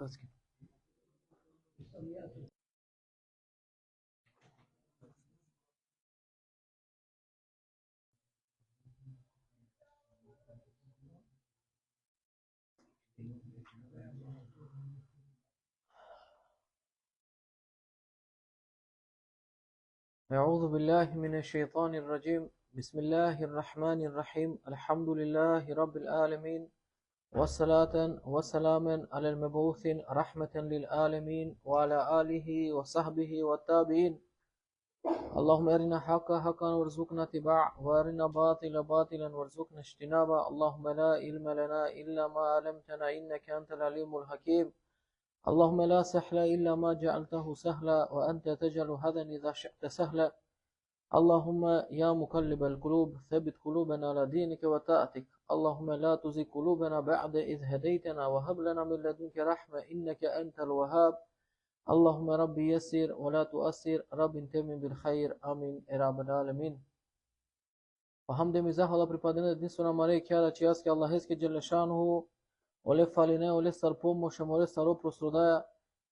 Кацки. أعوذ بالله من الشيطان الرجيم. بسم الله الرحمن الرحيم. الحمد لله رب العالمين، والصلاة والسلام على المبعوث رحمة للعالمين وعلى آله وصحبه والتابعين. اللهم أرنا حقا حقا وارزقنا اتباعه، وأرنا باطلا باطلا وارزقنا اجتنابه. اللهم لا علم لنا إلا ما علمتنا إنك أنت العليم الحكيم. اللهم لا سهل إلا ما جعلته سهلا، وأنت تجعل الحزن إذا شئت سهلا. اللهم يا مقلب القلوب ثبت قلوبنا على دينك وطاعتك. اللهم لا تزغ قلوبنا بعد إذ هديتنا، وهب لنا من لدنك رحمة إنك أنت الوهاب. اللهم رب يسر ولا تؤثر، رب تمم بالخير، آمين يا رب العالمين. وحمد مزاح الله pripadene единствено Мария Кјара чијаски Аллахески джелешануху оле фалине оле стар помош море старо просродая.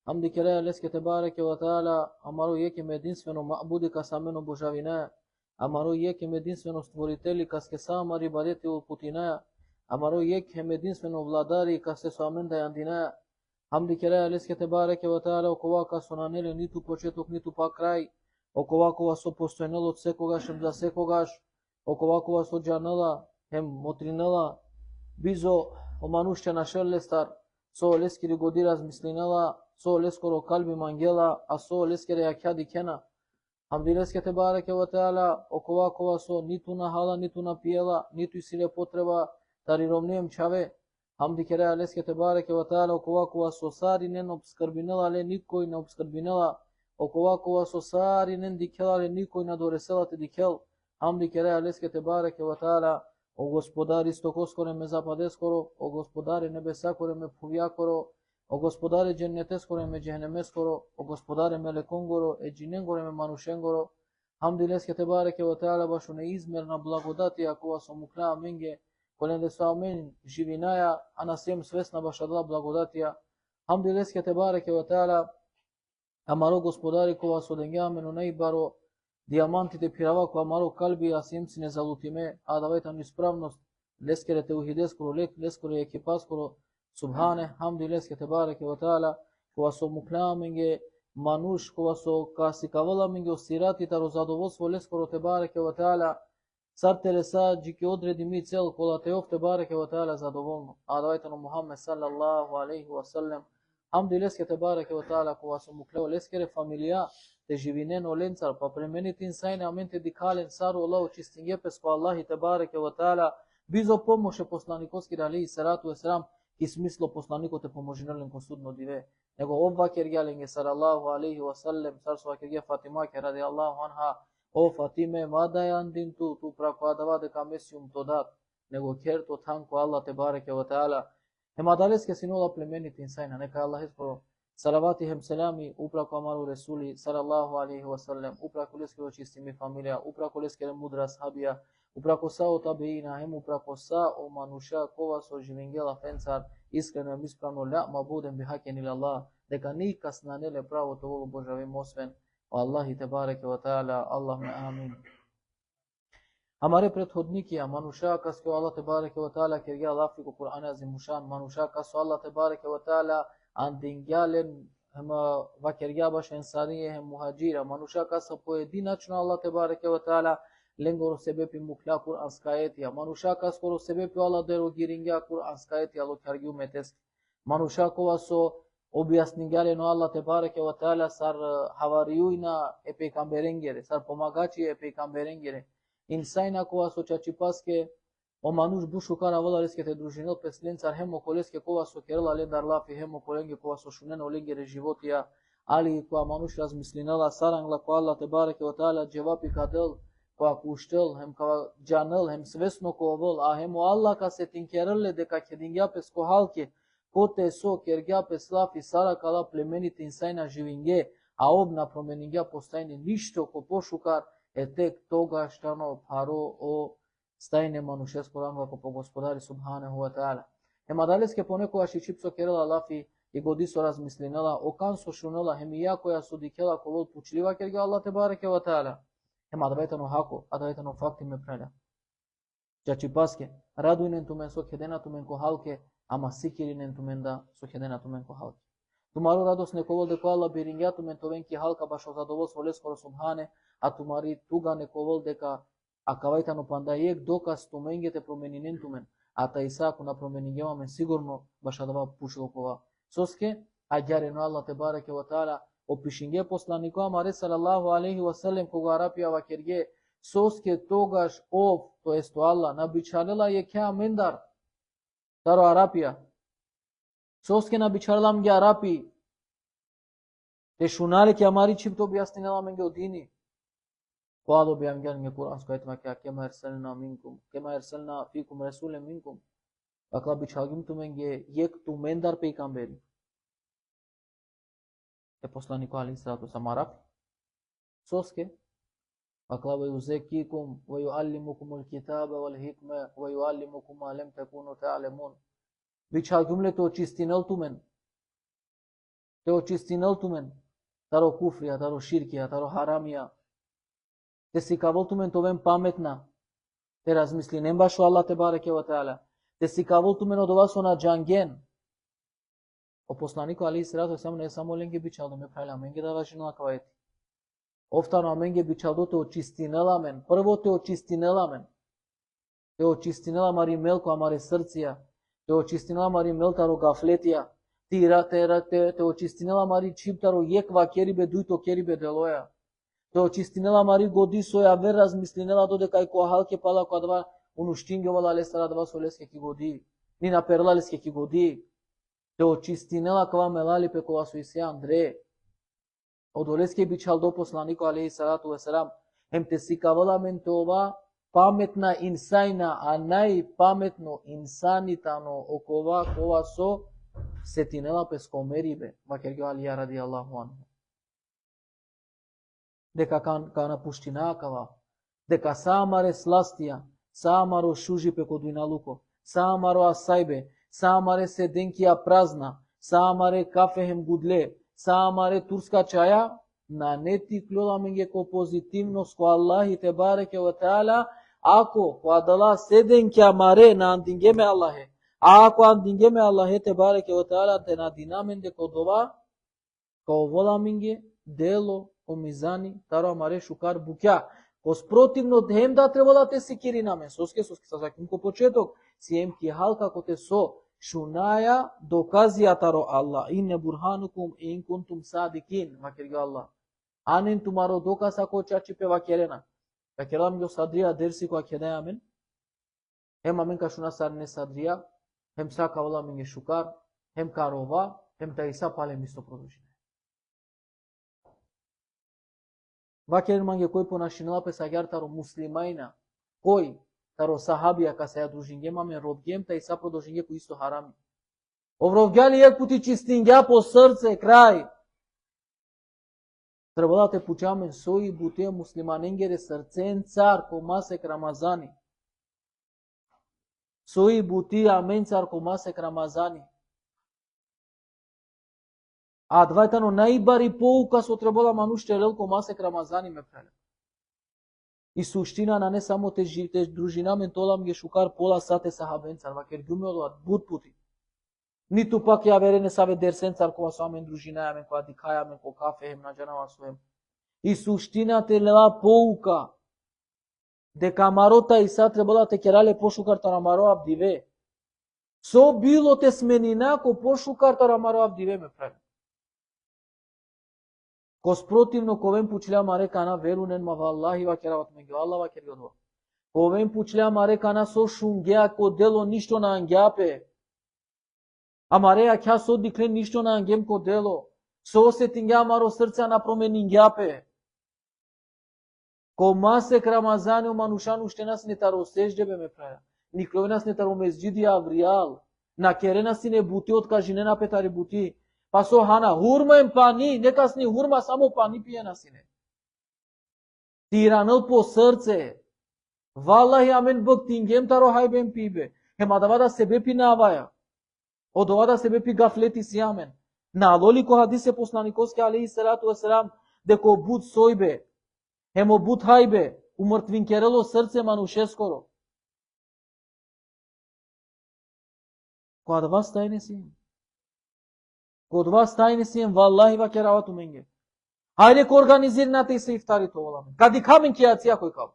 Хамди кере леске тебареке ва таала, амаро јекем единствено маъбуди касамено божавине, амаро јекем единствено створители каске сама рибадети упутине, амаро јекем единствено владари касте соаменда јандине. Хамди кере леске тебареке ва таала, окова касонанеле ниту почеток ниту па крај, окова кова со постојнел од секогаш ем за секогаш, окова кова со џанела ем мотринела, бизо оманушче нашелле стар, со лескири годи размислинела, со лескоро калби мангела, а со лескере јакјади кена. Хамди леске тебареке ва таала, окова кова со ниту на хала, ниту на пиела, ниту и силе потреба, тари ромнием чаве. Хамди кере леске тебареке ва таала, окова кова со сари нен обскрбинела, але никој не обскрбинела, окова кова со сари нен дикела, але никој не доресела те дикел. Хамди кере леске тебареке ва таала, о Господари стокоскоре ме западескоро, о Господари небесакоре ме пувјакоро, о Господари дженнетескоре ме џехнемескоро, о Господари мелеконгоро, еџиненгоре ме манушенгоро. Хамди леске тебареке ва таала, башу неизмерна благодатија кога со муклаа менге, коленде со амен живинаја, а на сем свесна башадла благодатија. Хамди леске тебареке ва таала, амаро Господари кога со денгеамено наибаро диамантите пиравако амаро калби, а симци не залутиме, а давајтам исправност, лескере теухидескоро лек, лескоре екипаскоро, субхане. Хамди леске тебареке ва таала, кога со муклаа менге мануш, кога со касикавала менге осиратитаро задоволство лескоро тебареке ва таала, сар телеса џике одреди ми цел, кола теов тебареке ва таала задоволно, а давајтано Мухаммед салаллаху алейхи ва саллем. Хамди леске тебареке ва таала, кога со муклео лескере фамилија те живинено ленцар, па пременити инсајне аменте дикален сару Аллаху чистинге песко Аллахи тебареке ва таала, бизо помоше посланикоски алейхи салату весселам, ки смисло посланикот е поможинелен кон судно диве. Него обва кергјаленге салаллаху алейхи ва саллем, сар со кергје Фатима ке ради Аллаху анха, о Фатиме, мадајандин ту прако адава дека месиум тодат, него керто танко Аллах тебареке ва таала. Емадалеске синола племените инсајна, нека Аллах испро салавати хем селами упрако амару Ресули салаллаху алейхи ва саллем, упрако леске очистими фамилија, упрако леске мудра схабија, упрако са о табеина, хем упрако са о мануша кова со живенгела фенцар, искрено ем исправно ля мабуден бихакен ил Аллах, дека никас на неле правото во Божавим освен Аллахи тебареке ва таала. Аллахуме амин. Амаре предходники, мануша каске Аллах тебареке ва таала кергја лафи ко Кур'ан азимушан, мануша касо Аллах тебареке ва таала андингјален ва кергја баш енсание хем мухаџира, мануша каса поединачно Аллах тебареке ва таала ленгоро себепи мукля Кур'анска ајетија, мануша каскоро себепи Аллах дерогирингја Кур'анска ајетија ло кергју метески, мануша кова со објаснингјалено Аллах тебареке ва таала сар хаваријуина е пейгамберенгере, сар помагачи е пейгамберенгере, инсајна кова со чачипаске о мануш бушу кара вала лескете дружинел песленцар, хемо колеске кова со керела лендар лафи, хемо коленге кова со шунено ленгере животија, али кога мануш размислинела сарангла ко Аллах тебареке ва таала џевапи кадел, која куштел, хем кава џанел, хем свесно кова вол, а хемо Аллах ка се тинкереле дека ке дингја пес ко халке, коте со кергја пес лафи сара кала племените инсајна живинге, а обна променингја постајне ништо ко пошукар, е тек тога штано паро о стајне манушеско ранга ко по Господари субханаху ва таала. Емадалеске понекогаш и чипсо керела лафи, и годи со размислинела, окан со шунела, хемија која со дикела ковол пучлива керге Аллах те бареке ва таала. Хема адавајтано хако, адавајтано факти ме преля. Чачи паске, радујнен тумен со хедена тумен ко халке, ама сикиринен тумен да со хедена тумен ко халке. Тумару радост не ковол дека Аллах бирингја тумен товен ки халка башо задоволство лескоро субхане, а тумари туга не ковол дека акавајтано пандајек доказ туменгете променинен тумен, а та Исааку на променингјаваме сигурно баша дава пушлокова. Соске, а ѓарено Аллах те бареке ва таала опишинге посланико Амаре салаллаху алейхи ва селем кога арапија ва керге соске тогаш ов, то есто Аллах набичарела е ке мендар таро арапија. Соске набичарелам ге арапи. Те шунале ке амари чим то објаснила менге одини. Која да објавам ге куранско ајет ке кема ерселна минкум, кема ерселна фикум расулен минкум. Акла бичалгим туменге ек тумендар пейгамбери. Е посланико алейхиссалату вассалам арап. Соске акла ва юзекикум ва юаллимукумул китаба вал хикма ва юаллимукум ма лам такуну та'ламун. Бичалгим ле то чистинел тумен. Те очистинел тумен. Таро куфрија, таро ширкија, таро харамија. Те си кавол тумен товен паметна. Те размисли нем башо Аллах те бареке ва таала. Те си кавол тумен од ова со на џанген. О посланико алейхиссалату вассалам не само ленге бичалдо ме правила, менге да важи на кавајти. Офтано менге бичалдо те очистинеламен. Прво те очистинеламен. Те очистинела мари мелко амаре срција. Те очистинела мари мелтаро гафлетија. Те очистинела мари чиптаро јеква керибе дујто керибе делоја. Те очистинела мари годи соја вер размислинела додека и која халке пала која два унуштингевала лесара два солеске ки годи. Ни на перлалеске ки годи. Те очистинела кава мелали пекова со Исе Андре. Од олеске бичал до посланико алейхиссалату вассалам. Хем те си кавала мен това паметна инсајна, а најпаметно инсанитано окова кова со сетинела пескомерибе. Макер Алија ради Аллаху анху. Дека кана пуштина кава. Дека самаре сластија, самаро шужи пеко дујналуко, самаро асајбе, самаре седенкија празна, самаре кафехем гудле, самаре турска чаја, на нети клюламенге ко позитивност ко Аллахи те бареке ва таала, ако ко адала седенкја маре на андингеме Аллахе, ако андингеме Аллахе те бареке ва таала те надинамен дека одова, ко воламенге дело ко мизани, таро маре шукар букја. Ко спротивно хем да треба да те секири на мен. Соске са заким ко почеток, си ем ки халка ко те со шунаја доказијатаро Аллах. Инне бурханукум ин кунтум садикин, макер Аллах. Анен тумаро доказ ако чачи пе вакерена. Вакерам го садрија дерси која кедаја мен. Хем амен ка шуна сарне садрија, хем сака вала мен шукар, хем карова, хем та иса пале мисто продолжине. Вакер манге кој понашинела пе сагјартаро муслимајна, кој таро сахабија ка се ја дружинге мамен робгем та иса продолжинге кој исто харами. Овровгјали ек пути чистингја по срце крај. Треба да те пучамен сои буте муслиманенгере срцен цар ко масек Рамазани. Сои бути амен цар ко масек Рамазани. А двајтано најбари поука со требала мануште лелко масек Рамазани ме преле. И суштина на не само те дружина мен толам ге шукар пола сате сахабен цар вакер гуме одат буд пути. Ниту пак ја верене саве дерсен цар кога со амен дружина ја мен кога дикаја мен ко кафе хем на джанава соем. И суштина те лела поука дека марота Иса требала те керале пошукар тарамаро абдиве. Со било те сменина ко пошукар тарамаро абдиве ме преле. Ко спротивно ковен пучлја маре кана верунен ма валлахи ва керават меѓу Аллах ва кериодва. Ковен пучлја маре кана со шунгеа ко дело ништо на ангјапе. А маре ја ќа со диклен ништо на ангем ко дело. Со осетингја маро срца на променингјапе. Ко масек Рамазани у манушан уште нас не таро сеждебе ме праја. Никлове нас не таро мезджиди авриал. На керена си не бути од кажинена петари бути. Па со хана, хурма им пани, некас ни хурма, само пани пие на сине. Тиранел по срце. Валлахи амен бък тингем таро хајбен пибе. Хема дава да себе пи наваја. Одова да себе пи гафлети си амен. На алолико хадисе посланиковски алейхи салату васелам деко буд сојбе, емо буд хајбе, умртвинкерело срце манушескоро. Кога вас тајне си? Код вас тајне си, валлахи ва керавату менге. Хајде ко организирнате и се ифтарите оламе. Кади камен ке јација кој кав.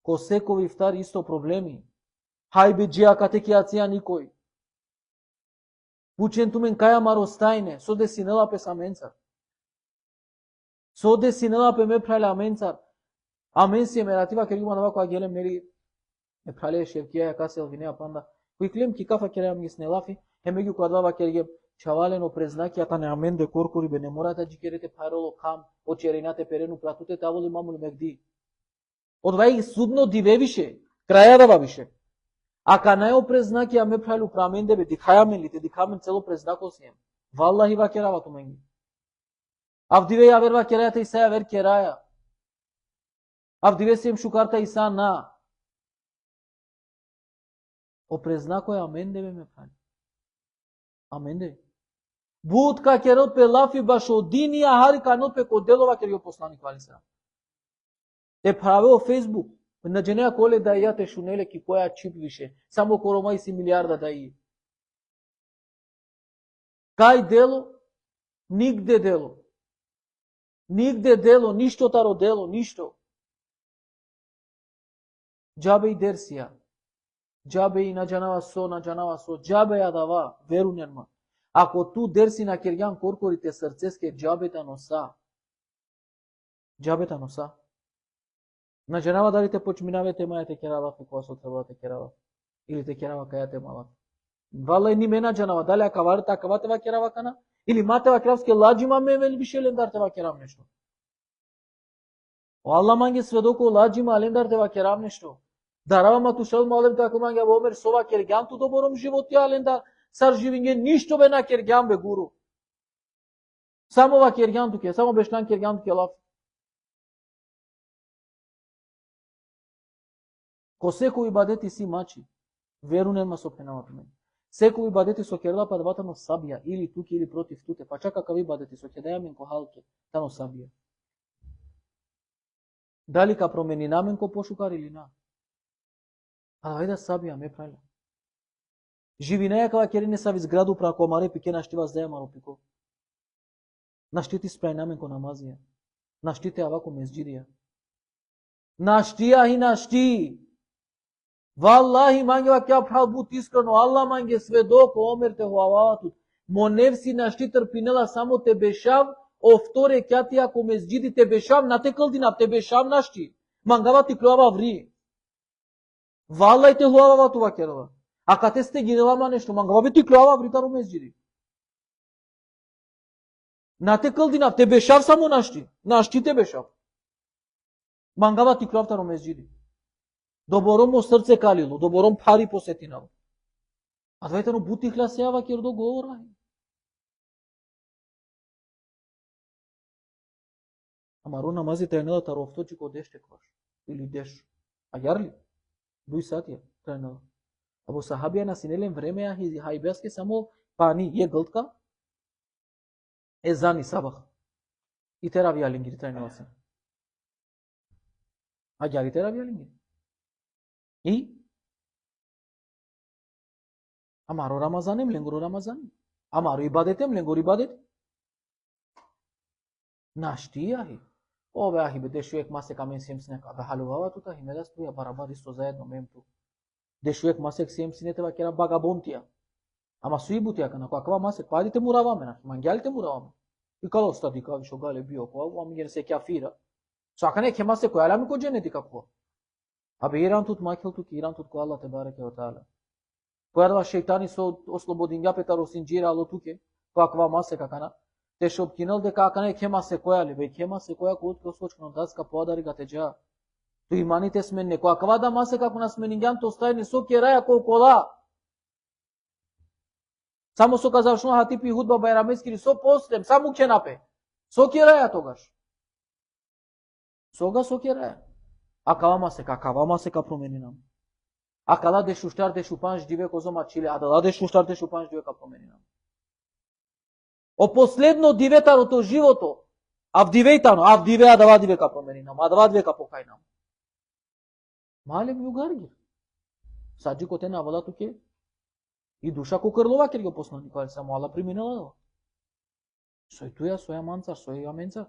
Ко секој ифтар исто проблеми. Хајбе джија кате ке јација никој. Пучен тумен каја маростајне, со десинела пе саменцар. Со десинела пе ме прале аменцар. Амен си емератива кергума нава која гелем нели ме прале шевкија ја касел винеа панда. Кој клем ки кафа керам ги снелафи, емеги која два кергем чавалено презнакијата не амен де коркори бе не морате джикерете пароло кам, очеринате перену пратуте таволи мамули мегди. Одвај судно дивевише, краја да бабише. Ака најо презнакија ме пралу праменде бе, дихајамен ли те, дихамен цело презнако сием. Валлахи ва керавато менги. Авдиве ја верва керајата и саја вер кераја. Авдиве сием шукарта и са на. О презнако ја аменде бе ме прали. Аменде. Буд ка керот пе лафи баш одинија хари канот пе коделова керио посланик вали срам. Те праве о Фейсбук. На дженеа коле да ја те шунеле ки која чип више. Само коромај си милиарда да и. Кај дело? Нигде дело. Нигде дело, ништо таро дело, ништо. Джабе и дерсија. Джабе и наджанава со, джабе ја дава, веру нерма. Ако ту дерси на киргјан коркорите срцеске, джабета носа. Джабета носа. Наджанава дали те почминаве те мајате керава, кога со треба те керава. Или те керава каја те мала. Вала и ни ме наджанава, дали акаварите акаватева керава кана? Или матева керавске ладжима ме вели бише лендар тева керам нешто. О Алла манге сведоко ладжима лендар тева керам нешто. Дарава матушал малем тако манге бомер сова кергјан ту добором животи алендар сар живинге ништо бе на кергјан бе гуру. Само ва кергјан туке, само бештан кергјан туке лаф. Ко секој ибадети си мачи, веру нема со пенава пимен. Секој ибадети со керла па двата сабија, или туке или против туте, па чака какви ибадети со кедајамен ко халке, тано сабија. Дали ка промени намен ко пошукар или на? А ајде сабија ме правило. Живи неја кава керине са виз граду прако маре пике наштива здеја маро пико. Наштити спрај намен ко намазија. Наштите авако мезџидија. Наштија и нашти. Валлахи мангева кја прал бут искрено, Алла манге сведоко омерте хуаватут. Мо невси нашти трпинела само те бешав, офторе кјатија ко мезџиди те бешав, на те кълдинап те бешав нашти. Мангава ти клюава ври. Валлај те хуавава това керова. А кате сте гинелама нешто, мангава бе ти клюава вритаро мезџиди. На те кълдинап те бешав само нашти. Нашти те бешав. Мангава ти клюавтаро мезџиди. Добором мо срце калило, добором пари посетинало. А двајтано бутихла сеава кердо говора. Ама ро намази тренела тарофточи ко деш текваш. Или деш. А јарли? Дуј сатија тренела. А во сахабија на синелен време ја хајбеаске само пани е гълтка, е зани сабах. И терави алингири тренела се. А јари терави алингири. И? Амаро Рамазанем, ленгоро Рамазанем. Амаро ибадетем, ленгоро ибадет. Нашти ахи. О бе ахи бе, дешуек масек амен сием синека. Бе халувава тута химедас туја барабар исто заедно мем ту. Дешуек масек сием синетева кера багабонтија. Ама суибутија кана, која кава масек, падите мураваме, нахи, мангјалите мураваме. И кало стади кави шо гале био, која ами ген се кјафира. Сакане ке масек која ами ко дженети како. Абе иран тут макел тут иран тут ко Аллах те бареке ва таала. Појадва шејтани со ослободинја петаро синџира ало туке, која ква масе какана. Те шо обкинел дека акане кема се која ли, бе кема се која ко утко сочкано даска поадари га теџа. Ту иманите сменне, која ква да масе како на сменингјан то стајни со кераја ко кола. Само со казавшно хатипи худба бајрамескири со постем, само ќе напе. Со кераја тогаш. Сога со кераја. А кава масека промени нам. А кала де шуштар де шупанш диве козома чиле, а дала де шуштар де шупанш диве ка промени нам. О последно диветарото живото, авдивејтано, авдивеа да вади века променинам, а да вади века покајнам. Малем југаргир. Саджи коте на вода туке. И душа ко крлова ке го посланик, али само Алла приминала да. Сој туја, соја манцар, соја менцар.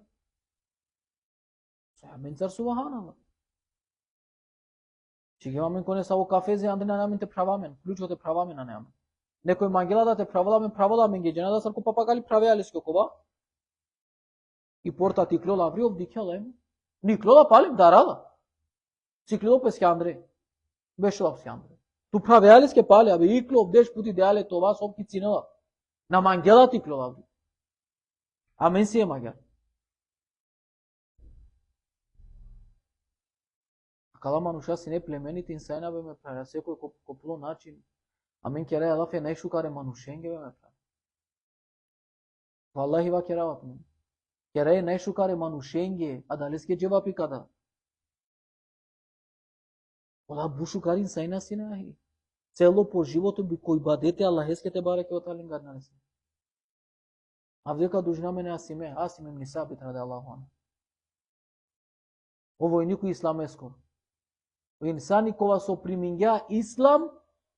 Соја менцар субаханала. Че ги имаме коне са во кафезе, анде на намен те правамен, ключот е правамен на намен. Некој мангела да те праволамен ги джена да сарко папагали правеали скокова. И порта ти клола авриов дикела им. Ни клола палим дарала. Си клола пес Андре. Бешо пес Андре. Ту правеали ске пали, абе и клоп деш пути деале това сопки цинела. На мангела ти клола аври. А мен си е магел. Кала мануша си не племените инсайна бе ме прави, секој копло начин. А мен кере алафе не шукаре манушенге бе ме прави. Валлахи ва керават мен. Кере не шукаре манушенге, а дали ске джевапи када. Ола бушукари инсайна си не ахи. Цело по живото би кој бадете Аллахеске те бареке от алин гадна неси. А вдека дужина мене асиме нисабит ради Аллаху ана. Ово е никој исламеско. Инсани кога со примингеа ислам,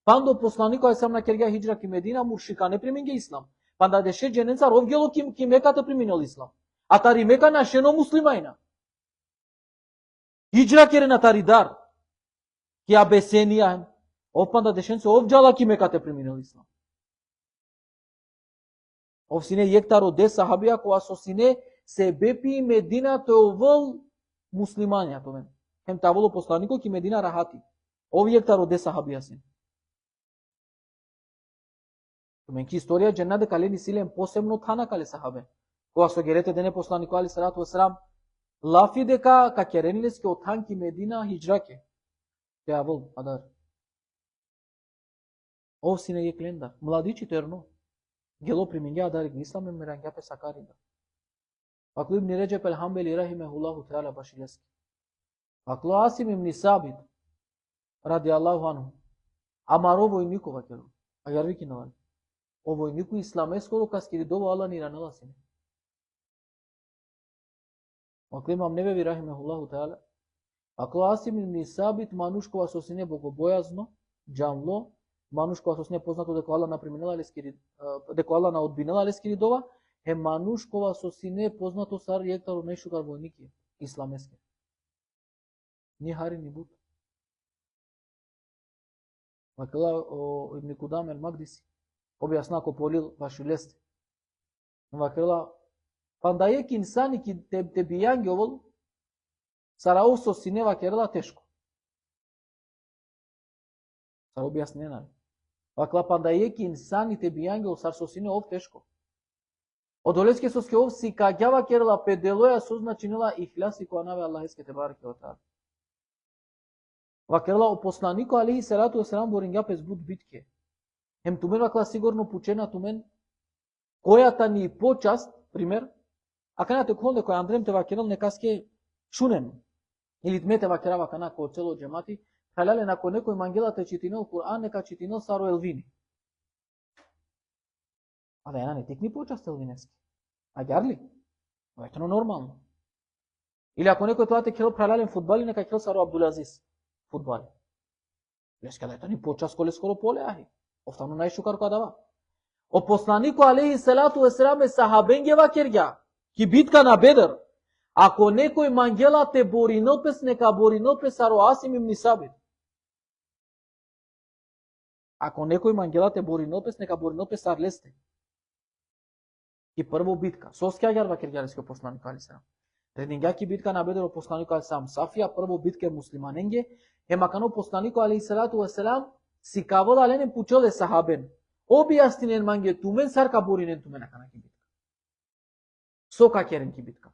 пандо посланикот сам на кергеа хиджра ки Медина муршика не приминге ислам. Панда деше джененца ровгело ки Меката приминел ислам. А тари Мека на шено муслимајна. Хиджра кере на тари дар. Ки абесенија. Опанда дешенце овджала ки Меката приминел ислам. Ов сине јектаро де сахабија кога со сине се бепи Медина тој муслимања томен. Хем таволо посланикот ки Медина рахати. Овие роде сахабија син. Томен ки историја дженна дека лени силен посебно тана кале сахабе. Кога со герете дене посланикот али салату весселам лафи дека ка керенилеске од танки Медина хиджраке. Тавол адар. Ов сине је клендар. Младичи терно. Гело примингеа дарик исламе мерангјапе сакарида. Аклу ибн Реджеп ел-Хамбели рахимехуллаху таала башилески. Аклу Асим ибн Сабит ради Аллаху анху. Амаро војникова кело. А јарвики навали. О војнику исламесколо каскири дово Аллах ни ранала сине. Аклу имам Невеви рахимехуллаху таала. Аклу Асим ибн Сабит манушкова со сине богобојазно, џамло, манушкова со сине познато дека Аллах наприминела лескири, дека Аллах на одбинела лескири дова, е манушкова со сине познато сар јектаро нешукар војники исламески. Ни хари ни бут. Вакела Ибн Кудам ел-Магдиси објасна ко полил вашу лесте. Вакела пандајек инсани ки те бијанги овол сарао со сине вакела тешко. Сар објаснена. Вакела пандајек инсани те бијанги овол сар со сине ов тешко. Одолеске со ске ов си каѓава керла педелоја созначинила ихляси која наве Аллахеске те бареке од таа. Вакела посланико алейхи салату весселам борингја пес буд битке. Хем тумен вакла сигурно пучена тумен којата ни почаст, пример, а канате конде кој Андрем те вакерал некаске шунен. Или тмете вакера вакана ко цело джемати, халале нако некој мангела те читинел Кур'ан, нека читинел саро елвини. А да ја не текни почаст елвинески. А ѓарли? Ветно нормално. Или ако некој тоа те кел пралален фудбали, нека кел саро Абдулазис. Фудбали. Леска да ни почаст коле скоро поле ахи. Офтано најшукар која дава. О посланико алейхи салату весселам е сахабенгева кергја. Ки битка на Бедр. Ако некој мангела те боринопес, нека боринопес саро Асим ибн Сабит. Ако некој мангела те боринопес, нека боринопес сар лесте. И прво битка. Соскја ѓарва кергјалеске посланико алейхи салам. Редингјаки битка на Бедр посланико алейхи салам Сафија, прво битка муслиманенге, емакано посланико алейхи салату весселам си кавола ленен пучеле сахабен. Објаснинен манге тумен сарка боринен тумен акана ки битка. Сока керен ки битка.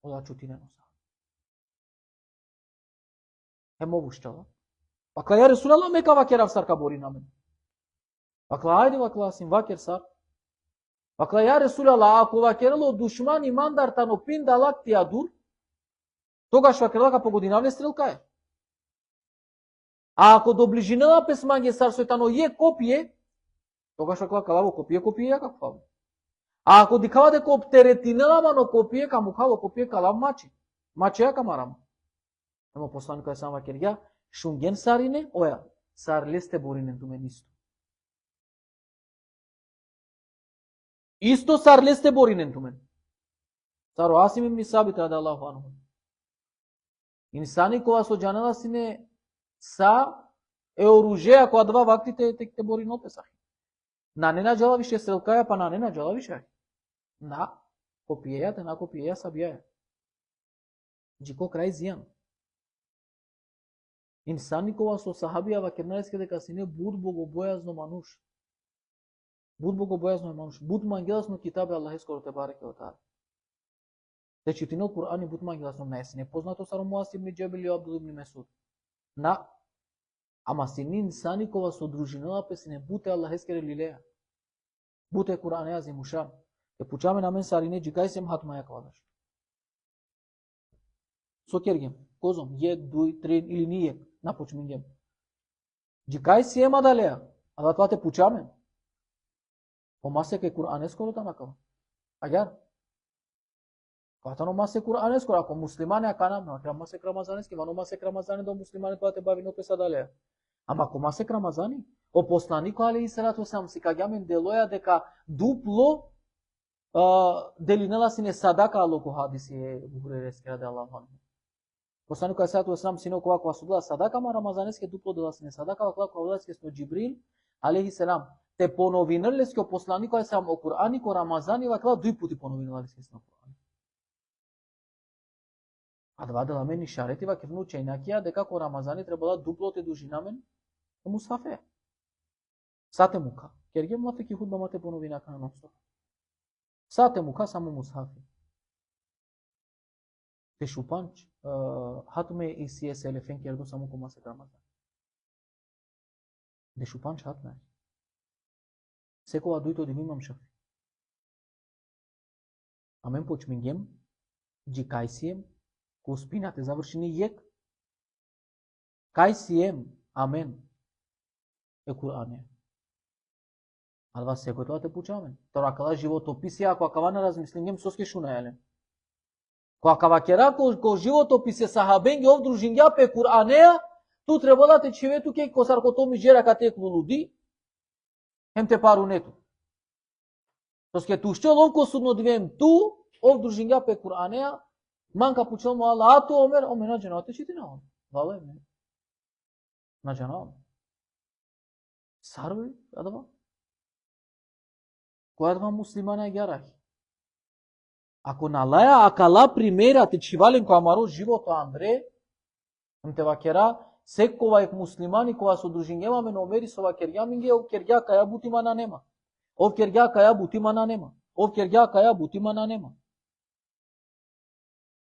Ола чутинено са. Емо вуштала. Вакла ја Ресулалла мека вакерав сарка борина мен. Вакла ајде вакла син вакер сар. Вакла ја Ресулалла ако вакерало душман и мандар тано пинда лактија дур, тогаш вакерла ка погодинавле стрелка е. А ако до ближинела песманге сар сојтано е копие, Тогаш векла калаво копие каква. А ако дикавате ко оптеретинела но копие каму кало копие калав мачи. Мачея камарам. Емо посланикот сама кергја шунген сарине оја сар лесте боринен тумен исто. Исто сар лесте боринен тумен. Саро Асим ибн Сабит радијаллаху анху. Инсани кога со џанала сине са е оружје која два вактите те бори но песахи. На не наđала više strelkaja, pa na ne nađala više. Na kopijete, na kopije sabije. Джико крај зијан. Инсани кога со сахабија кернареске дека сине буд богобојазно мануш. Буд богобојазно мануш. Буд мангеласно китабе Аллах скоро те бареке од таа. Те читинел Кур'ан и буд мангеласно не сине познато саро Муас ибн Џебел и Абдул ибн Месуд. На ама сини инсани кога со дружинела песине буте Аллах ескере лилеја. Буте Кур'ан е азимушан. Те пучаме на мен сарине джикај сем хатмаја квадаш. Со кергем, козом, 1, 2, 3 или нијек, напочмингем. Джикај си ема далеја, а да тоа те пучаме. Омасе ке Кур'ан е скоро танакава. Агар? Катано масе Кур'ан е скоро, ако муслимане аканам, но треба масе Рамазанески, вано масе Рамазани до муслимане тоа те бави нопеса далеја. Ама ако масе Рамазани, о посланико алейхи салату весселам си каѓамен делоја дека дупло делинела сине садака алоко хадиси е Бухариски радијаллаху анху. Посланико алейхи салату весселам сине кога судила садака, ма Рамазанески дупло дела сине садака, ваклако власке со Џибрил алейхи селам. Те поновинеле ске посланико алейхи салам о Кур'ани ко Рамазани, вакла дуј пути поновинела алейхи салам Кур'ани. А два дела мени шарети ва кевну чејнакија дека ко Рамазани требала дупло те дужинамен е мусафе. Сате мука. Кергем мате ки худба мате поновина кана нонстоп. Сате мука само мусафе. Те шупанч хатме и сиес елефен кердо само кома се Рамазан. Де шупанч хатме. Секоја дуито да имам шафи. Амен почмингем, джикајсием, ко спинате завршени јек, кајсием, амен, е Кур'ане. А два секој тоа те пучамен. Тора кала животописи, ако акава не размислингем, соске шунајален. Која кава кера, ко животописи сахабенги овдружингја пе Кур'анеја, ту требала те чивету ке ко саркотоми жера кате клулуди, хем те парунету. Соске тушче ловко судно двем ту, овдружингја пе Кур'анеја, манка пучел му Аллах, а ту омер на джанате чити на он. Вала е мене. На джанат. Сарви, адава. Која два муслимана е гјарахи. Ако налаја акала примера те чивален која маро живото Андре, те вакера, секова ек муслимани која со дружингема ме номери со вакергјаминге, ов кергја каја бутимана нема. Ов кергја каја бутимана нема. Ов кергја каја бутимана нема.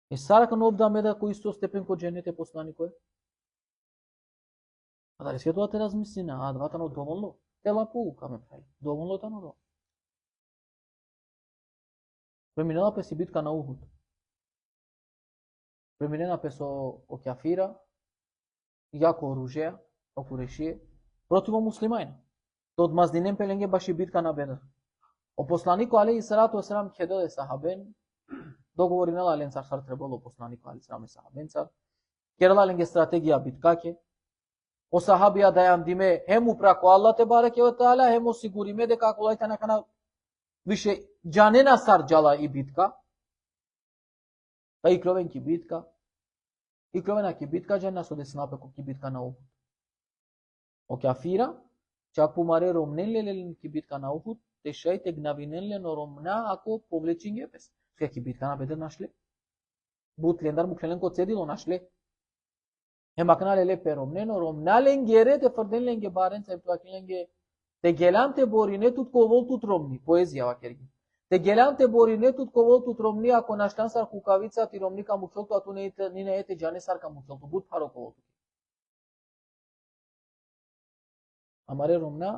Е сарака нов да меда кој исто степен ко дженете посланикој. А дали се тоа те размислина, а двата но доволно, те лапу каме прави. Доволно тано до. Преминела пе си битка на Ухуд. Преминена пе со окјафира, јако оружје, окурешие, против муслимајна. До одмаздинен пеленге баши битка на Бедр. О посланико алейхи салату весселам хеделе сахабен, договори нела ленцар сар требало посланико алейхи салам сахабенцар. Керала ленге стратегија биткаке. О сахабија да јам диме хему прако Аллах те бареке ва таала, хему сигуриме дека ако лајта накана више џанена сар џала и битка. Та и кловен ки битка. И кловена ки битка џана со деснапе ко ки битка на Ухуд. О кафира, чак помаре ромнен лелен ки битка на Ухуд, те шајте гнавинен ле но ромна ако повлечинге пес. Ке ки битка на Бедр нашле. Бут лендар муклен ко цедило нашле. Hemakna lele peromneno romnalen gere te fardin lenge baren se plakilenge te gelante borine tut kovol tut romni poezia vakergi te gelante borine tut kovol tut romni ako naštan sar kukavica ti romni ka muchol to atune nine ete jane sar ka muchol to but pharo kovol amare romna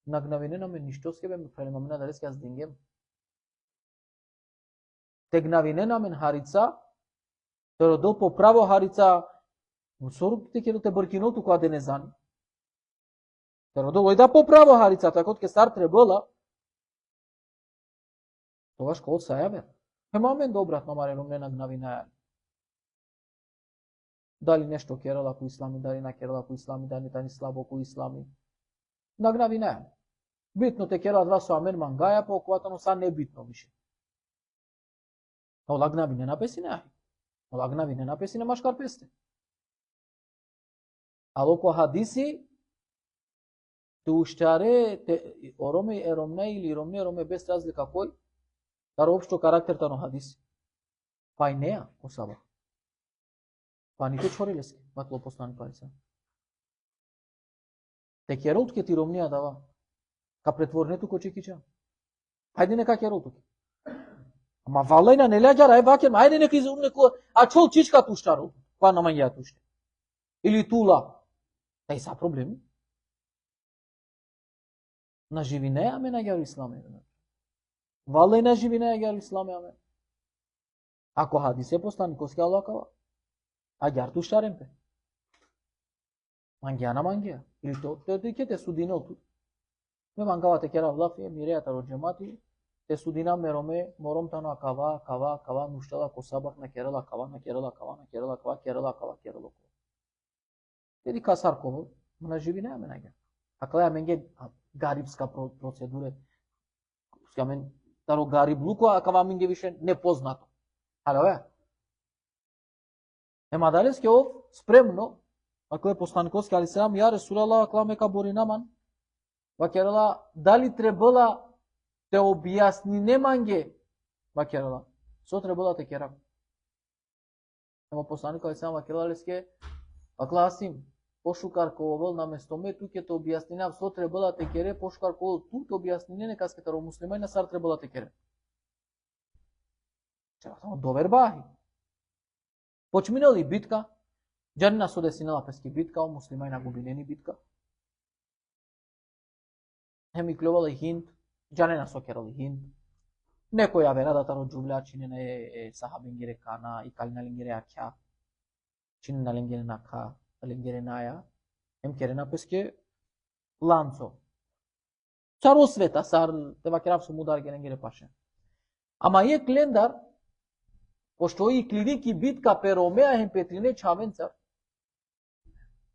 nagnavine na me nishtos ke be fenomena dares ke az dingem te gnavine na men harica to do popravo harica Soruk te kero te barkino tu kade ne zani. Теродоло и да поправо харицата, код ке стар требала, тогаш код са јавер. Хемамен добрат намарено не нагнави најали. Дали нешто керала ко ислами, дали на керала ко ислами, дали тани слабо ко ислами. Нагнави најали. Битно те керала два со амен мангаја, по окватано са не битно више. Олагнави не напеси најали. Олагнави не напеси на машкар песте. Алоко хадиси, те уштаре, те ороме еромне или ромне без разлика кој, таро општо карактерта на хадиси. Па и неа, осаба. Па нито чорилески, матло послани парица. Те керолт ке ти ромнија дава, ка претворнету ко чекича. Хајде нека керолт ке. Ама валајна не леѓара, вакем, ајде нека изумнеко, а чол чичка туштаро, па на мања туште. Или тула. Тај са проблеми. На живинеја ме наѓару исламе. Валајна живинеја гјару исламе аме. Ако хадисе посланиковски алакава, а гјар туштарем пе. Мангија на мангија. Или те ке те судине оту. Ме мангава те кера влафи, мирејата роджемати, те судина мероме, мором тано кава, нуштала косабах на керала кава, керала. Теди касарково, на живинеја ме наѓа. Ако ја менге гарибска процедура, скамен таро гариблуко, а кава менге више непознато. Але, ема дали ске ов спремно, ако е посланиковски, али селам, ја Ресулаллах акламе ка боринаман, вакерала, дали требала те објасни не манге, вакерала, со требала те керам. Ема послаников, али селам, вакерала леске, акласим, пошукар ковол на местоме, тук е те објаснина, со требала те кере, пошукар ковол, тук те објаснина, нека ске таро муслимај на сар требала те кере. Чева само довербахи. Почминали битка, джанина со десинала пески битка, муслимај на губинени битка. Хеми клювала и хинд, джанина со керали хинд. Некој ја вера да таро джувля, чинена е сахабингире кана, и калиналингире акја, чиненалингире нака, алингире наја, ем керена песке ланцо. Царо света, сар, тева керав со мудар геленгире паше. Ама е клендар, пошто и клиники битка пе Ромеа хем Петрине чавенца,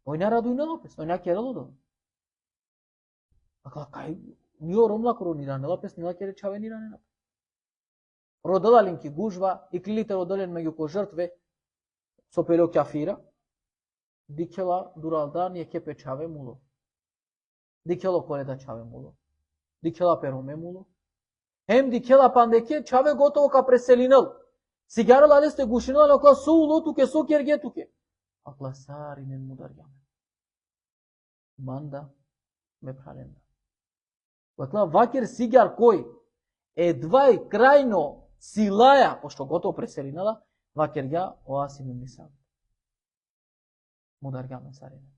ој не радуј на лопес, ој не керало до. Акла, кај, нио ромла коронира на лопес, нила кере чавенира не напес. Родалалинки гужва, и клините родален меѓу ко жртве, со пело кафира, дикела дуралда не кепе чаве муло. Дикело коледа чаве муло. Дикела пе Роме муло. Хем дикела пандеке чаве готово ка преселинал. Сигарал але сте гушинал, акла со уло туке, со керге туке. Акла саринен мудар јаме. Манда ме праленда. Акла вакер сигар кој едвај крајно силаја, пошто готово преселинала, вакер ја оасим им нисам. Мудар јаме саринен.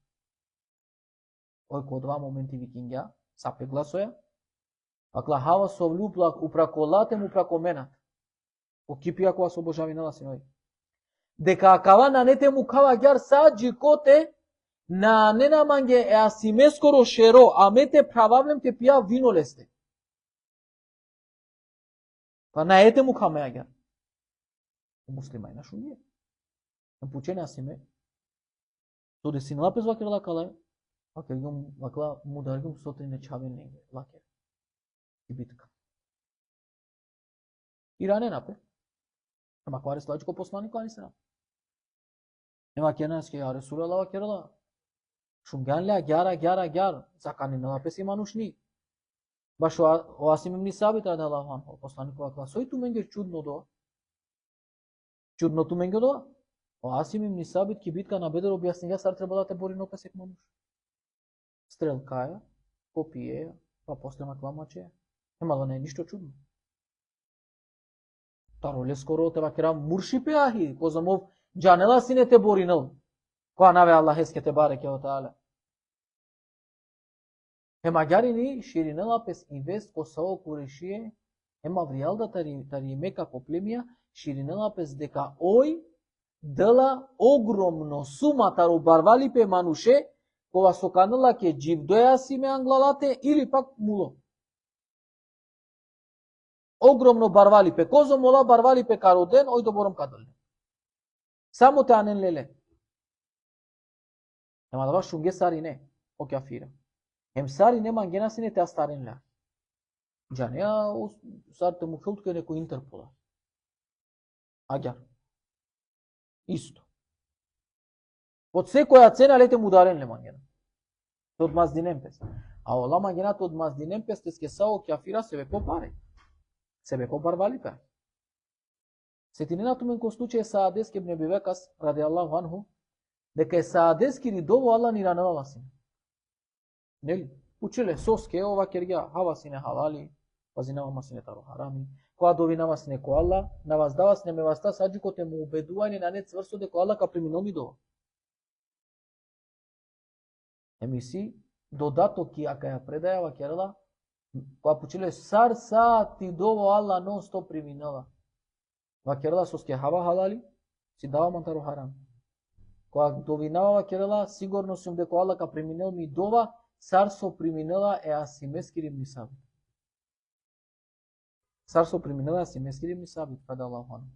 Ој ко два моменти викингја, сапе гласоја, акла хава со влюплак упраколатем упракоменат. Окипија која со божавинала синој. Дека акава на нете му кава гјар са джикоте на ненаманге е асимескоро шеро, а мете прававлем те пија вино лесте. Па на ете му кама ја гјар. Муслимај на шумие. На пучене асиме. Со десинала пез вакер лакала, вакер гум лакла мударгум сотрине чавен негде, вакер. И битка. Иране напе. Ама кваре слајчко посланик, ани се напе. Ема кенаске, ја Ресулаллах вакерала. Шумган ля, гјар, закани на напе си манушни. Баш оасим им ни сабит, ради Аллаху анху, посланик вакла. Сој ту менге чудно доа. Чудно ту менге доа. Оасим им ни сабит, ки битка на Бедер објасни, ја сар треба да те бори но песек мануш. Стрелкаја, попиеја, па после макламачеја. Ема да не е ништо чудно. Тароле скоро те вакера муршипе ахи, позамов джанела сине те боринал. Која наве Аллах еске те бареке о таале. Ема гјарини ширинела пес инвест косао курешие, ема вријал да тари мека по племија, ширинела пес дека ој дела огромно сума тару барвали пе мануше, кога соканала ке дживдоја си ме англалате или пак муло. Огромно барвали пе козо мола, барвали пе кароден, ој добором кадале. Само те анен леле. Ема да баш шунге сари не, о кафира. Ем сари не мангена си не те астарен ля. Джанеа, сарте му хилтке неко интерпола. Агар. Исто. Под секоја цена лете му дарен ле мангена. Тод маздинен пес. А ола мангена тод маздинен пес те ске сао кафира себе по паре. Себе по барвали пе. Сетинена тумен ко случај Саадес ке бне Бивекас, ради Аллаху анху, дека е Саадес ки ридово Аллах ни ранала син. Нели? Училе соске, ова кергја, хава сине халали, пазинава масине таро харами, која довинава сине ко Аллах, наваздава сине меваста саджуко те му убедување на не цврсто дека Аллах ка преминоми до. Емиси, додаток ки ака ја предајава керала, која почиле сар сати дово Аллах нон стоп преминала. Вакерла соске хава халали, си дава мантаро харам. Која довинава вакерла, сигурно сум дека Аллах ка преминел ми дова, сарсо преминела е асимескири ми сабит. Сарсо преминела е асимескири ми сабит, када Аллах хану.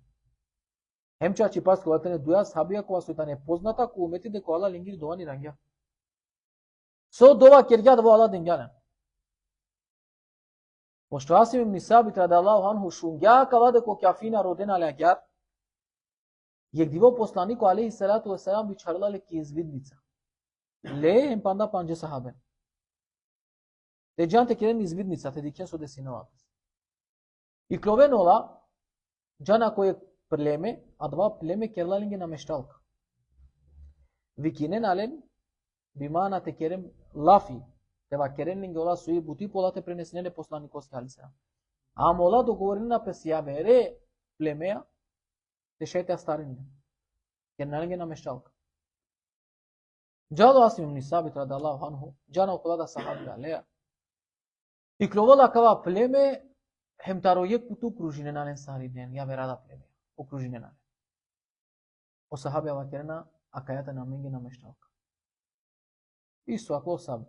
Хемча чи пас која тене дуја сабија која сојта не позната, која умети дека Аллах лингири дова ни рангја. Со дова кергја да во Аллах денгјанен. Пошто Асим ибн Сабит ради Аллаху анху шунгја кава дека кафина родена лягјар, јегдиво посланико алейхи салату вассалам би чарлале ки извидница. Ле ем панда панџе сахабен. Те џанте керен извидница, те дикен со десинова. И кловенола, џана кој племе, а два племе керлалинге на мешталка. Викинен ален, бимана те керем лафи, тева керенлинге ола суи бути полате пренесенеле посланиковски алиса. А мола договорена пес јавере племеа, те шете астаринне. Керналинге на мешталка. Джало Асим ибн Сабит ради Аллаху анху, џана окола да сахаби алеа. И кловола кава племе, хемтароје куту кружинен ален сариден, јаверада племе, окружинен ален. О сахаби ава керена, акајата на менге на мешталка. Исо акло сабит.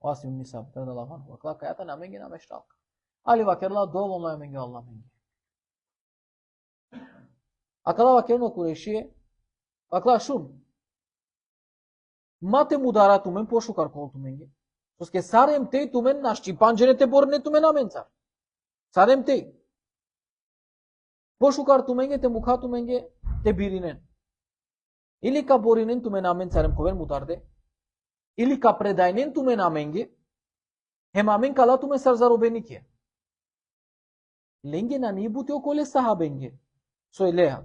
Асим ибн Сабит ради Аллаху анху, акла акајата на менге на мешталка. Али вакерла доволно е менге Аллах менге. Акала вакерно курешие, акла шун. Мате мудара тумен пошу каркол туменге. Соске сарем те тумен на шчипанџене те борне тумен амен цар. Сарем те. Пошу кар туменге те мука туменге те биринен. Или ка боринен тумен амен царем ковен мударде. Или ка предајнен тумен аменге. Хем амен кала тумен сар заробенике. Ленге на ни бути околе сахабенге. Сој леha.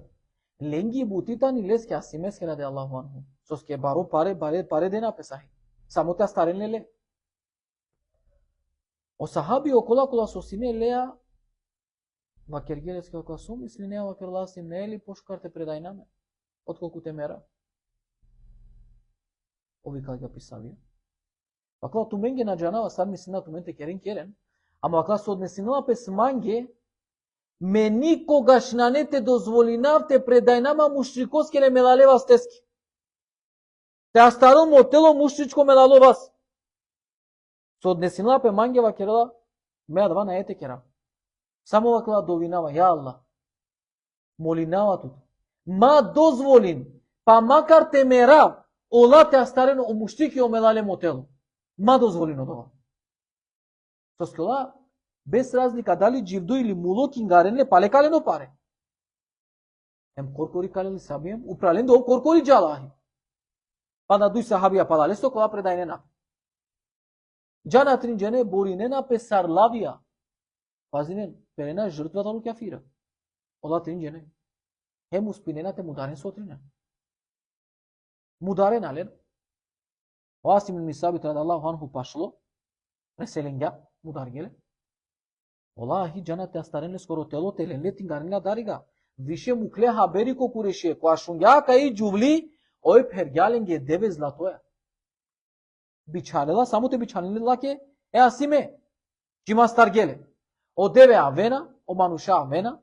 Ленги бутита ни леске асимеске ради Аллаху анху. Соске баро паре дена песахи. Само те астарен леле. O sahabi окола кола со сине леа вакергелеске окола со мисли неа вакерласим не ли пошкарте предајнаме отколку те мера. Ови каѓа писавија. Вакла туменге на џанава сар мислина тументе керен, ама вакла со однесинала пес манге ме никогаш на не те дозволинавте предајнама мушрикоске не мелалева стески. Те астарил мотело мушричко мелаловас. Со однесинала пе манге вакерала меа два на ете кера. Само вакла довинава, ја Аллах, молинава тут. Ма дозволин, па макар те мера, ола те астарено о муштики о мелале мотело. Ма дозволин од ова. Со скола, без разлика дали дживдо или муло кингаренле палекалено паре. Ем коркори калели сабием, упрален до коркори джалахи. Па на дуј сахабија палале со кола предајнена. Џана тринџене боринена песар лавија. Пазинен, перена жртвата лу кафира. Ола тринџене. Хем успинена те мударен сотрина. Мударен ален. Асим ибн Сабит ради Аллаху анху пашло. Преселенга, мудар геле. Ола ахи џана те астаренле скоро тело теленле тингаренга дарига. Више мукле хабери ко курешие. Коа шунгја каи джувли, ој пергјаленге деве златоја. Бичалела, само те бичалела ке е асиме. Џима старгеле. O deve avena, o manusha avena.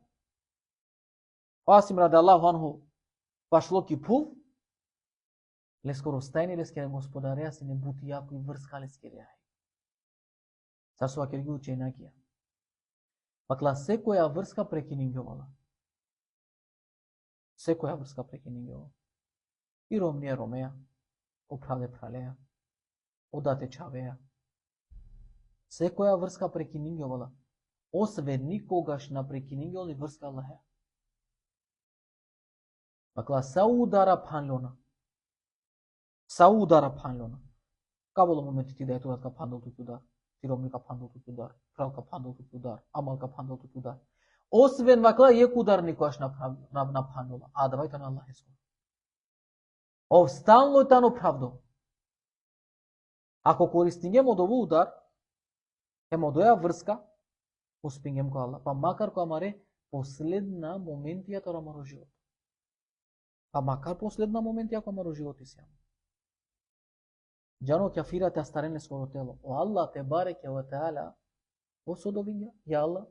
Asim raди Allahu anhu pašlo ki pul. Лескоро стајни лескере господареа си не бути јако и врска лескереа. Сасува ке ги учи енакија. Пакла секоја врска прекинингјовала. Секоја врска прекинингјовала. И ромнија ромеа, опраде пралеа, одате чавеа. Секоја врска прекинингјовала. Освен никогаш на прекинингјовали врска Аллахе. Пакла са удара панлона. Са удара панлона. Кабало моменти ти да е тоа пандол тут удар. Тиромника пандол тут удар. Кралка пандол тут удар. Амалка пандол тут удар. Освен вакла ек удар никогаш на пандола. А давајте на Аллахе скоро. Овстално тано правдо. Ако користингем од овој удар, емо доја врска, успингем ко Аллах. Па макар ко амаре последна моментија тоа маро живот. Па макар последна моментија ко маро живот и сјам. Джано кафира те старен скоро тело. О Аллах те бареке ва таала. О содовиња, ја Аллах.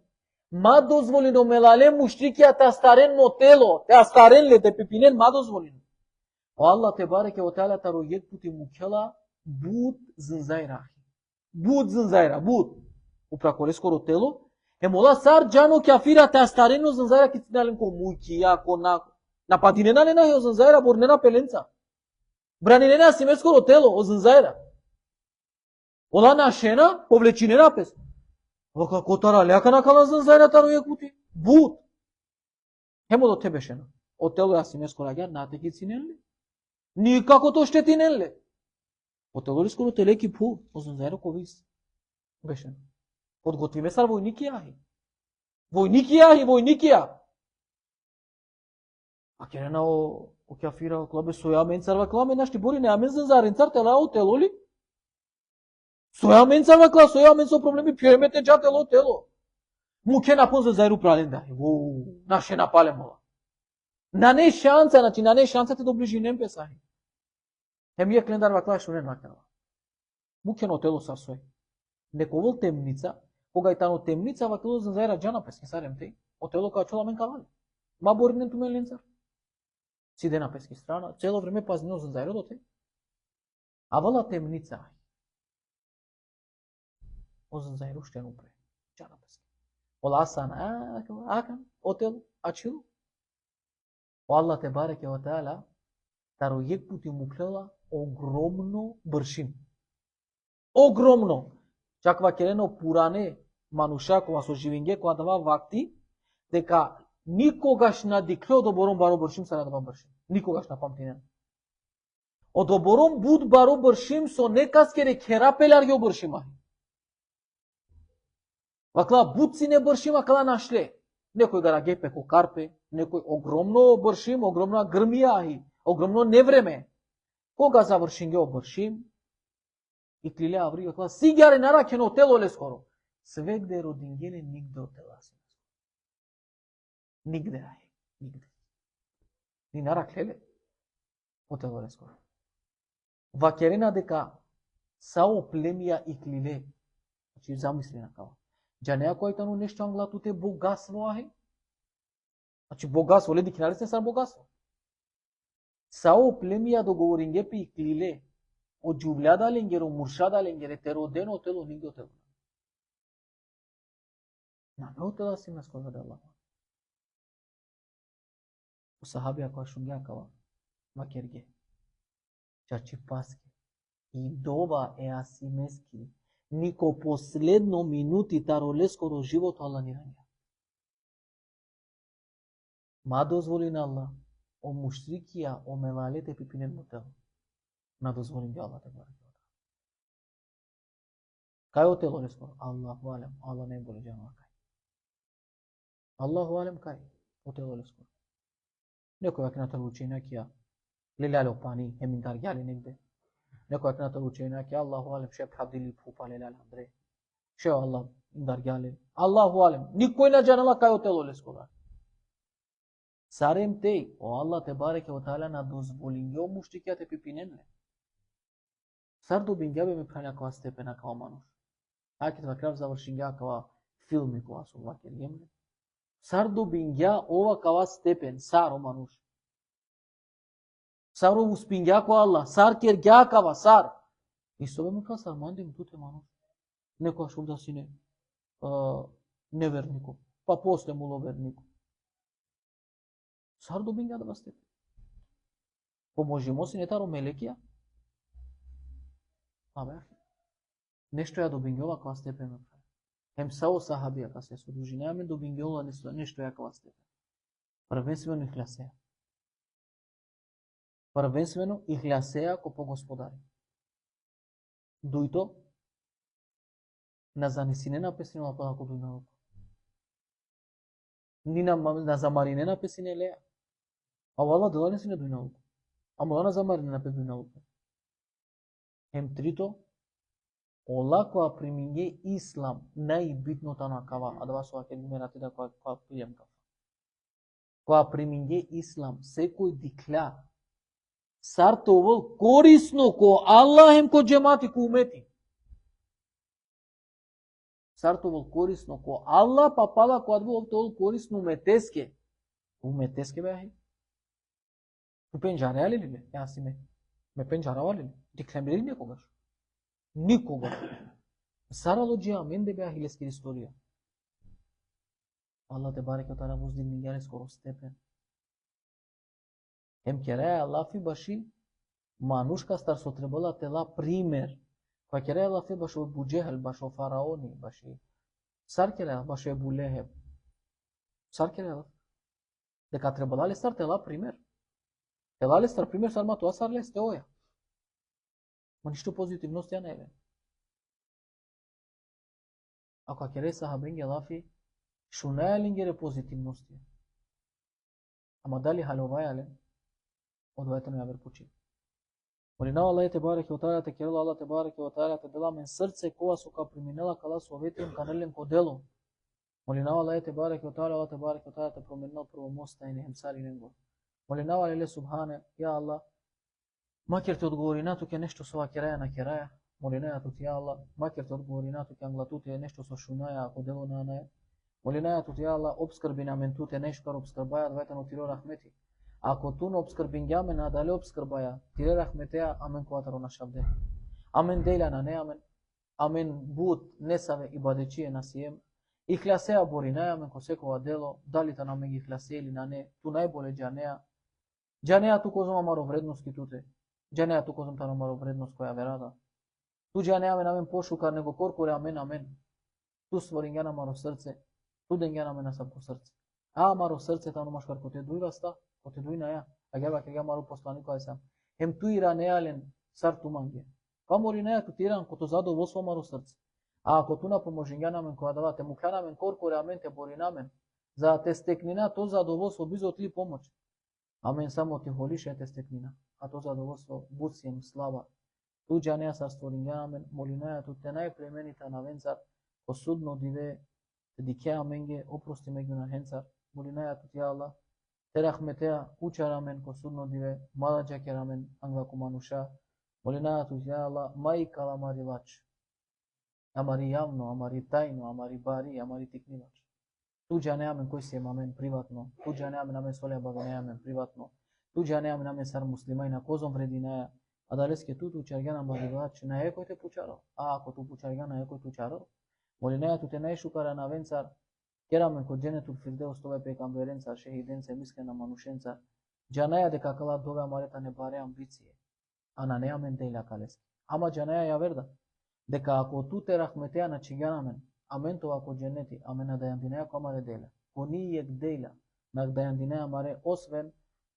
Ма дозволено мелале мушрикија те старен мо тело. Те старен ле те пипинен ма дозволено. О Аллах те бареке ва таала таро јек пути мукела буд зинзајрахи. Буд зинзајра, буд. Упраколе скоро тело. Емола сар джано кафира те старен но зинзајра ки тинален ко мујкија, ко на патинена не на хео зинзајра борнена пеленца. Бранинена си ме скоро тело, о зинзајра. Ола на шена, повлечинена пес. Ока котара ляка на кала зинзајра таро јек пути. Буд. Хемо до тебе шена. О тело ја си ме скоро агја, нате ки цинен ли? Никако то штетинен ли? О тело ли скоро телеки пу, о зинзајра ко вис. Бешен. Подготви ме сар војники јахи. Војники јахи, војники ја. А керена о кафира клабе соја мен царва кламе нашти бори не амен зинзарен цар тела о тело ли? Соја мен царва кла соја мен со проблеми пиемете джа тело тело. Муке напон зинзару праленда. Во наше напале мола. На не шанса, значи на не шанса те доближинем песаи. Ем ја клендар вакла шунен вакала. Муке на тело сар сој. Нековол темница, кога и тано темница вакало зинзаира джана песке сарем те. О тело ка чола мен калали. Ма боринен тумен ленцар. Сиде на пески страна, цело време пазнино за зајродоте. А вала темница. О за зајру ще нупре. Ча на пески. Ола асан, акан, отел, ачил. О Аллах те бареке ва таала, таро јек пути му клела огромно бршим. Огромно. Чак вакерено пуране, мануша, кога со живинге, кога дава вакти, дека никогаш на диклео до бором баро бршим са да бршим. Никогаш на памтинен. Од обором буд баро бршим со некаскере керапелар ги обршима. Вакла буд си не бршима кала нашле. Некој гара гепе ко карпе, некој огромно бршим, огромна грмија, огромно невреме. Кога завршим ги обршим, и клиле аври, вакла сигаре наракено тело ле скоро. Свегде родингеле нигде од тела си. Нигде ај, нигде. Ни нараклеле, отело ле скоро. Вакерена дека сао племија и клиле, значи замисли на кава. Джанеа кој тану нешто англатуте богатство ај? Значи богатство, леди кинарисне сар богатство. Сао племија договорингепи и клиле, од джувљада ленгеро, муршада ленгере, теродено отело, нигде отело. На ме отела си ме скоро да Аллах. У сахабија која шунгја кава, макерге, чачи паске, и дова е асимески, нико последно минути таро скоро живото Аллах ни ранја. Ма дозволи на Аллах, о мушрикија, о мелалете пипинен мотел, на дозволим ги Аллах те бареке. Кај отело скоро? Аллаху алем, Аллах не боли джанова кај. Аллаху алем кај, отело скоро. Некој вакината учењакија, леляле опани, еминдар гјали негде. Некој вакината учењакија, Аллаху алем, шеп хабдили пупа леляле Андре. Шео Аллах, имдар гјали. Аллаху алем, никој на джанала кај отело скоро. Сарем теј, о Аллах те бареке ва таала на дозволињо муштикија те пипиненле. Сар добингја бе ме прања кава степена кава мануш. Ајке това крав завршингја кава филми кога со ваке лемле. Сар добингја ова кава степен, сар о мануш. Сарову спингјако Аллах, сар кергјакава, сар. И собе му касар, мандим туте ману. Некоја шул да си невернико, па после муловернико. Сар до бинга да басте. Поможимо си нетаро мелекија. Абе, нешто ја до бингјова кава степен. Хем сао сахабија ка се содружи, неаме до бингјова нешто ја кава степен. Првенствено ихлясеја. Првенствено ихлясеја ко по господари. Дуито на занесинена песинела падако дујналук. Ни на замаринена песине леја. А вала дела не си не дујналук. А мала на замаринена пес дујналук. Хем трито, ола која примиње ислам, најбитното на кава, а да вас ова ке гумерате да која пијем кава. Која примиње ислам, секој дикля, сартовол корисно ко Аллах ем ко джемати ко умети. Сартовол корисно ко Аллах, па пала ко адвол корисно уметеске. Уметеске беахи. Ту пенџареа ли бе? Ја си ме пенџарава ли? Диклем ли некогаш? Никогаш. Сарало джиа менде беа хилескир историја. Аллах те бареке тара воздигни гјале скоро степен. Ем кереја Аллафи баши манушка стар со требала тела пример. Која кереја Аллафи баши од Буџехел, баши од фараони, баши сар кереја баши Ебу Лехеб. Сар кереја дека требала ли стар тела пример. Тела ли стар пример сар ма тоа сар ле сте оја. Ма ништо позитивност ја не е. Ако кереја сахабенги Аллафи шунаја лингере позитивности. Ама дали халоваја ле одвајте на јавер почи. Молинава Аллах те бареке оталя те керела Аллах те бареке оталя те дела мен срце кога со ка преминела кала со ветрен канелен ко дело. Молинава Аллах те бареке оталя Аллах те бареке оталя те променил прво моста и нехем сари ненго. Молинава леле субхане, ја Аллах, макер те одговори на туке нешто со акераја на кераја. Молинаја тут ја Аллах, макер те одговори на туке англатуте нешто со шунаја ако дело на наја. Молинаја тут ја Аллах, обскрби на мен туте нешто обскрбаја двајтано тиро рахмети. Ако ту не обскрбингјаме на дале обскрбаја, тире рахметеа, амен куатаро на шабде. Амен дејла на не амен. Амен буд несаве и бадечие на сием. Ихлясеа боринаја амен ко секова дело, дали та на ме ги ихлясе или на не, ту најболе џанеа. Џанеа ту козом амаро вредност ки туте. Џанеа ту козом таро амаро вредност која верада. Ту џанеа амен амен пошукар него коркоре амен. Ту створингја на амаро срце, ту денгја на амен на сабко срце. А амаро срце тано машкар ко те дујваста, ко те дујна ја, а геба ке амаро посланико ај сам. Хем ту иранеален сар туманге. Па мори неја ту тиран ко то задоволство амаро срце. А ако ту на поможингја на мен која дава те мукля на мен коркоре амен те бори на мен, за те стекнина то задоволство бизот ли помоќ. Амен само ти холише те стекнина, а то задоволство буцем слава. Ту џанеа сар створингја на мен, молинаја ту те најплеменита на венцар, ко судно диве, те дикеа менге, опрости меѓу на хенцар, молинаја ту ти Аллах, те рахметеа кучара мен ко судно диве, мала џакера мен, англаку мануша, молинаја ту ти Аллах, мајкала амари лач, амари јавно, амари тајно, амари бари, амари тикнилач. Ту џанеа мен кој се мамен приватно, ту џанеа мен амен солеа бавенеа мен приватно, ту џанеа мен амен сар муслимај на козом врединаја, а далеске ту чаргана маривач, на екој те пучаро, а ако ту пучаргана екој ту чаро, молинаја ту те најшукара на венцар, керамен ко џенетул фирдеус тоа пекамберенцар, шехиденце, мискена манушенцар, џанаја дека кала дога марета не баре амбиција, а на неа мен дејла калески. Ама џанаја ја верда, дека ако ту те рахметеа на чигана мен, амен тоа ко џенети, амен на дајандинеа ко маре дејла, ко нијек дејла, на дајандинеа маре, освен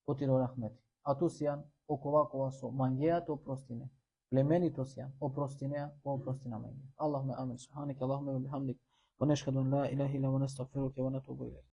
ко тиро рахмети. А ту сијан, оковакова со мангеа то простине, племенито сијан, опростинеа, по опростина менге. Аллахме амин, субханек, Аллахме бихамдик, ونشهد أن لا إله إلا ونستغفرك ونتوب إليك